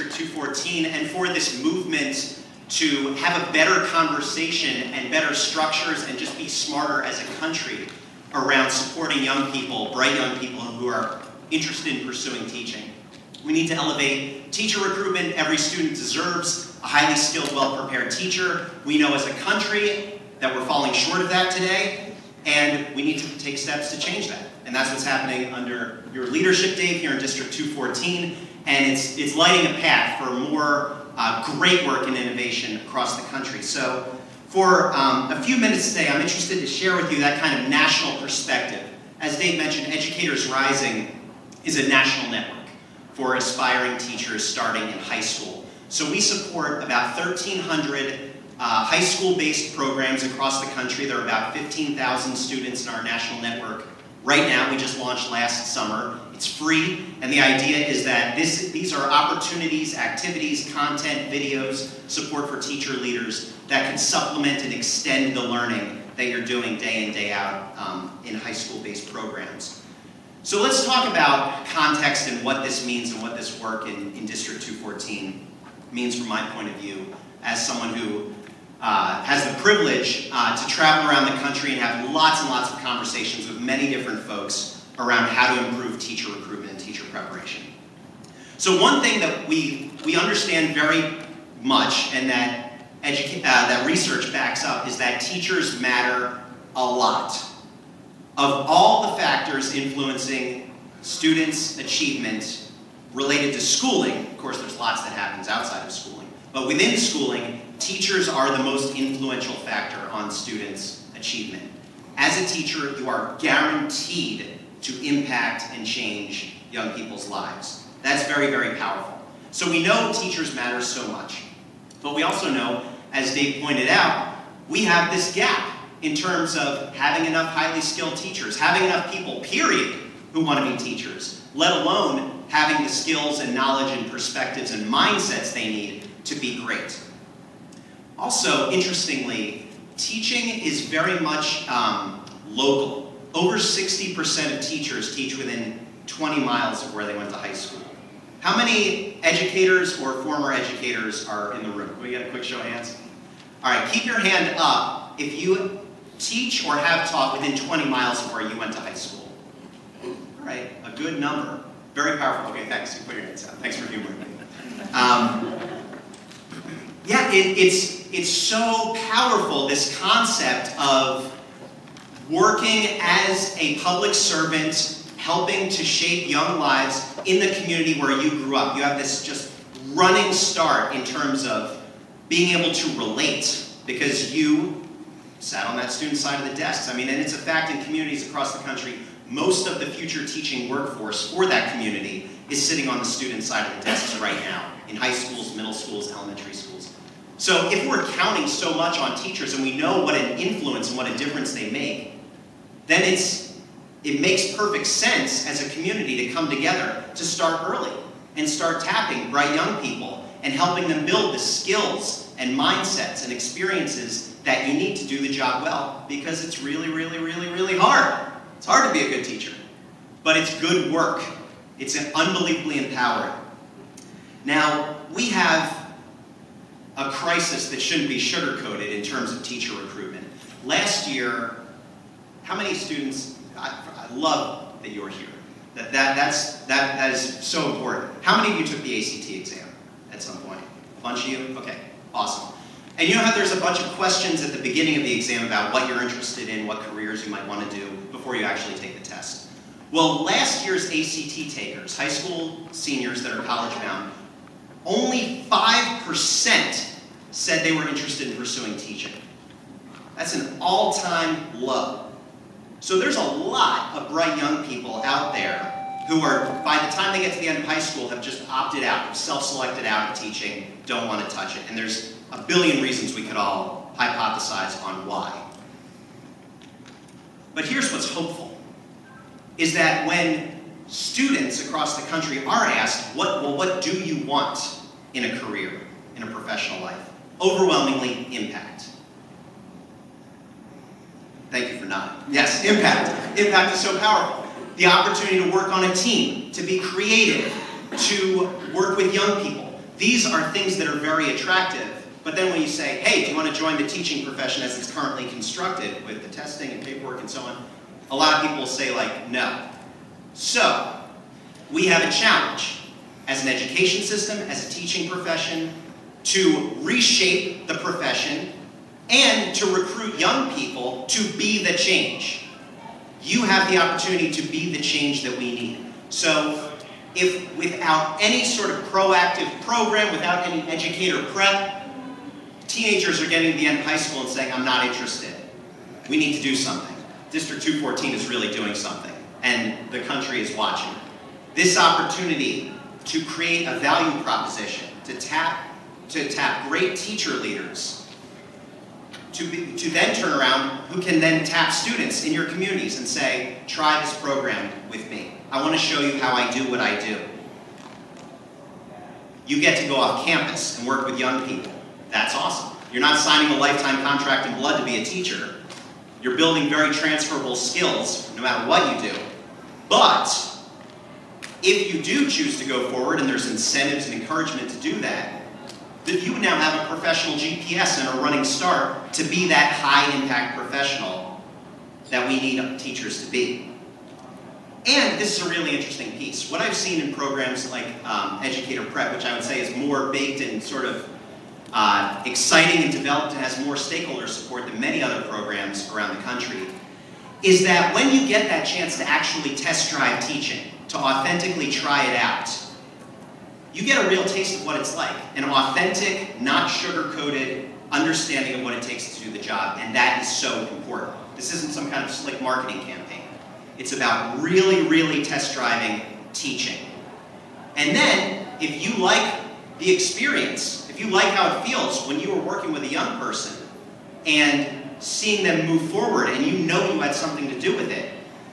District 214 and for this movement to have a better conversation and better structures and just be smarter as a country around supporting young people, bright young people who are interested in pursuing teaching. We need to elevate teacher recruitment. Every student deserves a highly skilled, well-prepared teacher. We know as a country that we're falling short of that today, and we need to take steps to change that. And that's what's happening under your leadership, Dave, here in District 214, and it's lighting a path for more great work and innovation across the country. So for a few minutes today, I'm interested to share with you that kind of national perspective. As Dave mentioned, Educators Rising is a national network for aspiring teachers starting in high school. So we support about 1,300 high school-based programs across the country. There are about 15,000 students in our national network. Right now, we just launched last summer. It's free, and the idea is that these are opportunities, activities, content, videos, support for teacher leaders that can supplement and extend the learning that you're doing day in, day out in high school-based programs. So let's talk about context and what this means and what this work in District 214 means from my point of view as someone who has the privilege to travel around the country and have lots and lots of conversations with many different folks around how to improve teacher recruitment and teacher preparation. So one thing that we understand very much and that research backs up is that teachers matter a lot. Of all the factors influencing students' achievement related to schooling, of course there's lots that happens outside of schooling, but within schooling, teachers are the most influential factor on students' achievement. As a teacher, you are guaranteed to impact and change young people's lives. That's very, very powerful. So we know teachers matter so much, but we also know, as Dave pointed out, we have this gap in terms of having enough highly skilled teachers, having enough people, period, who want to be teachers, let alone having the skills and knowledge and perspectives and mindsets they need to be great. Also, interestingly, teaching is very much local. Over 60% of teachers teach within 20 miles of where they went to high school. How many educators or former educators are in the room? Can we get a quick show of hands? All right, keep your hand up if you teach or have taught within 20 miles of where you went to high school. All right, a good number. Very powerful. Okay, thanks. You put your hands down. Thanks for humoring me. Yeah, it's so powerful, this concept of working as a public servant, helping to shape young lives in the community where you grew up. You have this just running start in terms of being able to relate because you sat on that student side of the desks. I mean, and it's a fact in communities across the country, most of the future teaching workforce for that community is sitting on the student side of the desks right now, in high schools, middle schools, elementary schools. So if we're counting so much on teachers and we know what an influence and what a difference they make, then it makes perfect sense as a community to come together to start early and start tapping bright young people and helping them build the skills and mindsets and experiences that you need to do the job well, because it's really, really, really, really hard. It's hard to be a good teacher, but it's good work. It's unbelievably empowering. Now, we have a crisis that shouldn't be sugar-coated in terms of teacher recruitment. Last year, how many students, I love that you're here. That is so important. How many of you took the ACT exam at some point? A bunch of you? Okay, awesome. And you know how there's a bunch of questions at the beginning of the exam about what you're interested in, what careers you might want to do before you actually take the test. Well, last year's ACT takers, high school seniors that are college bound, only 5% said they were interested in pursuing teaching. That's an all-time low. So there's a lot of bright young people out there who are, by the time they get to the end of high school, have just opted out, self-selected out of teaching, don't want to touch it. And there's a billion reasons we could all hypothesize on why. But here's what's hopeful, is that when students across the country are asked, what do you want in a career, in a professional life? Overwhelmingly, impact. Thank you for nodding. Yes, impact. Impact is so powerful. The opportunity to work on a team, to be creative, to work with young people. These are things that are very attractive, but then when you say, hey, do you want to join the teaching profession as it's currently constructed with the testing and paperwork and so on, a lot of people will say like, no. So, we have a challenge as an education system, as a teaching profession, to reshape the profession and to recruit young people to be the change. You have the opportunity to be the change that we need. So, if without any sort of proactive program, without any educator prep, teenagers are getting to the end of high school and saying, I'm not interested. We need to do something. District 214 is really doing something, and the country is watching. This opportunity to create a value proposition, to tap great teacher leaders, to then turn around, who can then tap students in your communities and say, try this program with me. I want to show you how I do what I do. You get to go off campus and work with young people. That's awesome. You're not signing a lifetime contract in blood to be a teacher. You're building very transferable skills no matter what you do. But if you do choose to go forward, and there's incentives and encouragement to do that, that you now have a professional GPS and a running start to be that high-impact professional that we need teachers to be. And this is a really interesting piece. What I've seen in programs like Educator Prep, which I would say is more baked and sort of exciting and developed and has more stakeholder support than many other programs around the country, is that when you get that chance to actually test drive teaching, to authentically try it out, you get a real taste of what it's like. An authentic, not sugar-coated understanding of what it takes to do the job, and that is so important. This isn't some kind of slick marketing campaign. It's about really, really test driving teaching. And then, if you like the experience, if you like how it feels when you are working with a young person and seeing them move forward and you know you had something to do with it,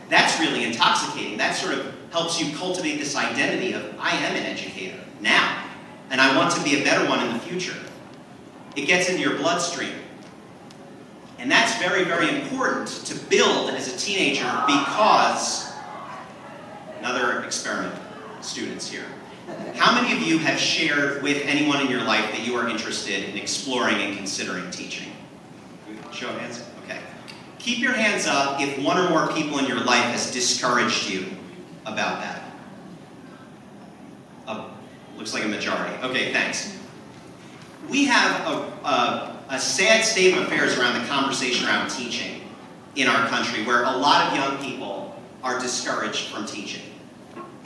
that's really intoxicating. That sort of helps you cultivate this identity of, I am an educator now, and I want to be a better one in the future. It gets into your bloodstream. And that's very, very important to build as a teenager because, another experiment, students here. How many of you have shared with anyone in your life that you are interested in exploring and considering teaching? Show of hands? Okay. Keep your hands up if one or more people in your life has discouraged you about that. Looks like a majority. Okay, thanks. We have a sad state of affairs around the conversation around teaching in our country, where a lot of young people are discouraged from teaching.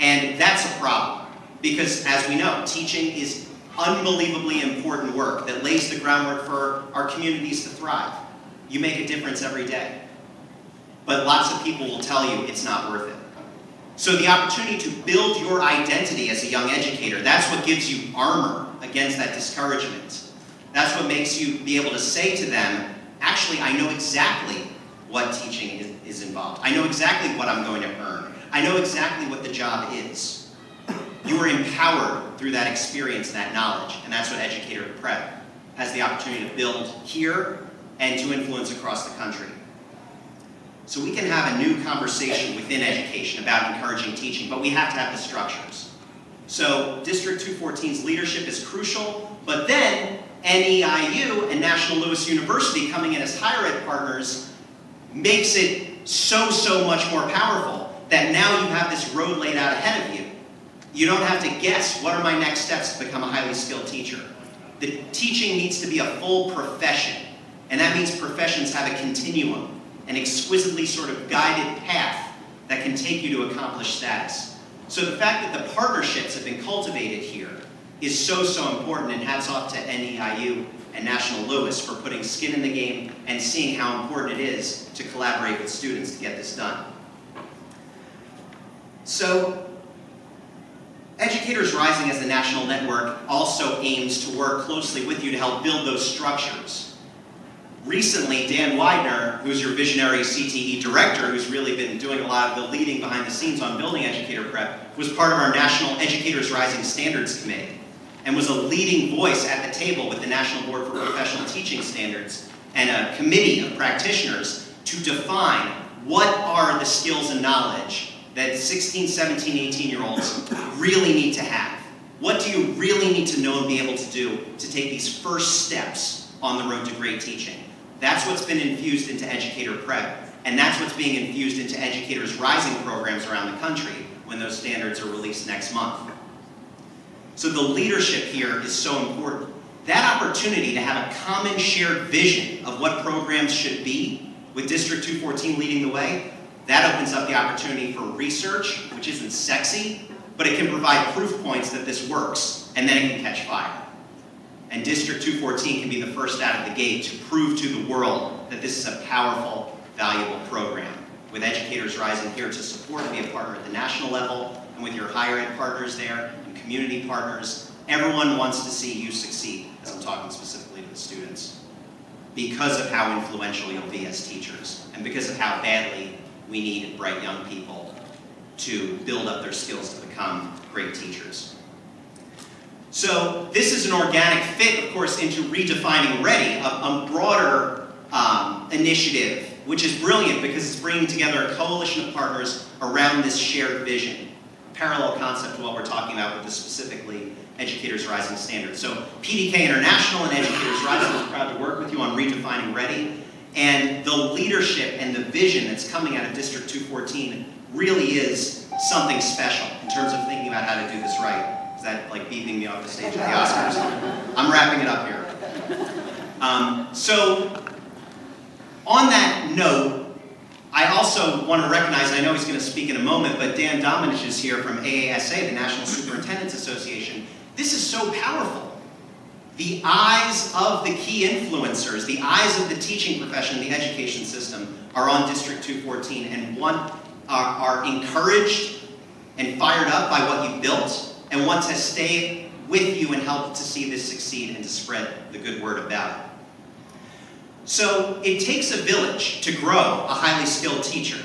And that's a problem, because as we know, teaching is unbelievably important work that lays the groundwork for our communities to thrive. You make a difference every day. But lots of people will tell you it's not worth it. So the opportunity to build your identity as a young educator, that's what gives you armor against that discouragement. That's what makes you be able to say to them, actually, I know exactly what teaching is involved. I know exactly what I'm going to earn. I know exactly what the job is. You are empowered through that experience, that knowledge, and that's what Educator Prep has the opportunity to build here and to influence across the country. So we can have a new conversation within education about encouraging teaching, but we have to have the structures. So District 214's leadership is crucial, but then NEIU and National Louis University coming in as higher ed partners makes it so much more powerful that now you have this road laid out ahead of you. You don't have to guess, what are my next steps to become a highly skilled teacher? The teaching needs to be a full profession, and that means professions have a continuum, an exquisitely sort of guided path that can take you to accomplish status. So the fact that the partnerships have been cultivated here is so important, and hats off to NEIU and National Louis for putting skin in the game and seeing how important it is to collaborate with students to get this done. So, Educators Rising as a national network also aims to work closely with you to help build those structures. Recently, Dan Widener, who's your visionary CTE director, who's really been doing a lot of the leading behind the scenes on building Educator Prep, was part of our National Educators Rising Standards Committee and was a leading voice at the table with the National Board for Professional Teaching Standards and a committee of practitioners to define what are the skills and knowledge that 16, 17, 18-year-olds really need to have. What do you really need to know and be able to do to take these first steps on the road to great teaching? That's what's been infused into Educator Prep, and that's what's being infused into Educators Rising programs around the country when those standards are released next month. So the leadership here is so important. That opportunity to have a common shared vision of what programs should be, with District 214 leading the way, that opens up the opportunity for research, which isn't sexy, but it can provide proof points that this works, and then it can catch fire. And District 214 can be the first out of the gate to prove to the world that this is a powerful, valuable program. With Educators Rising here to support and be a partner at the national level, and with your higher ed partners there, and community partners, everyone wants to see you succeed, as I'm talking specifically to the students, because of how influential you'll be as teachers, and because of how badly we need bright young people to build up their skills to become great teachers. So this is an organic fit, of course, into Redefining Ready, a broader initiative, which is brilliant because it's bringing together a coalition of partners around this shared vision. Parallel concept to what we're talking about with the specifically Educators Rising standards. So PDK International and Educators Rising is proud to work with you on Redefining Ready. And the leadership and the vision that's coming out of District 214 really is something special in terms of thinking about how to do this right. Is that like beeping me off the stage at the Oscars? I'm wrapping it up here. So on that note, I also want to recognize, I know he's going to speak in a moment, but Dan Domenech is here from AASA, the National Superintendents Association. This is so powerful. The eyes of the key influencers, the eyes of the teaching profession, the education system, are on District 214 and are encouraged and fired up by what you've built and want to stay with you and help to see this succeed and to spread the good word about it. So it takes a village to grow a highly skilled teacher.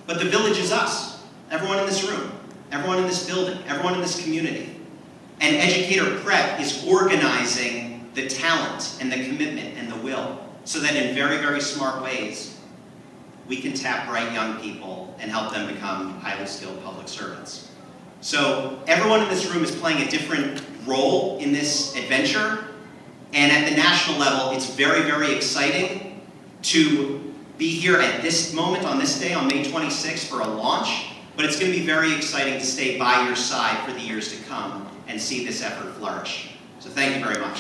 But the village is us, everyone in this room, everyone in this building, everyone in this community. And Educator Prep is organizing the talent and the commitment and the will so that in very, very smart ways, we can tap bright young people and help them become highly skilled public servants. So everyone in this room is playing a different role in this adventure. And at the national level, it's very, very exciting to be here at this moment, on this day, on May 26th for a launch. But it's going to be very exciting to stay by your side for the years to come and see this effort flourish. So thank you very much.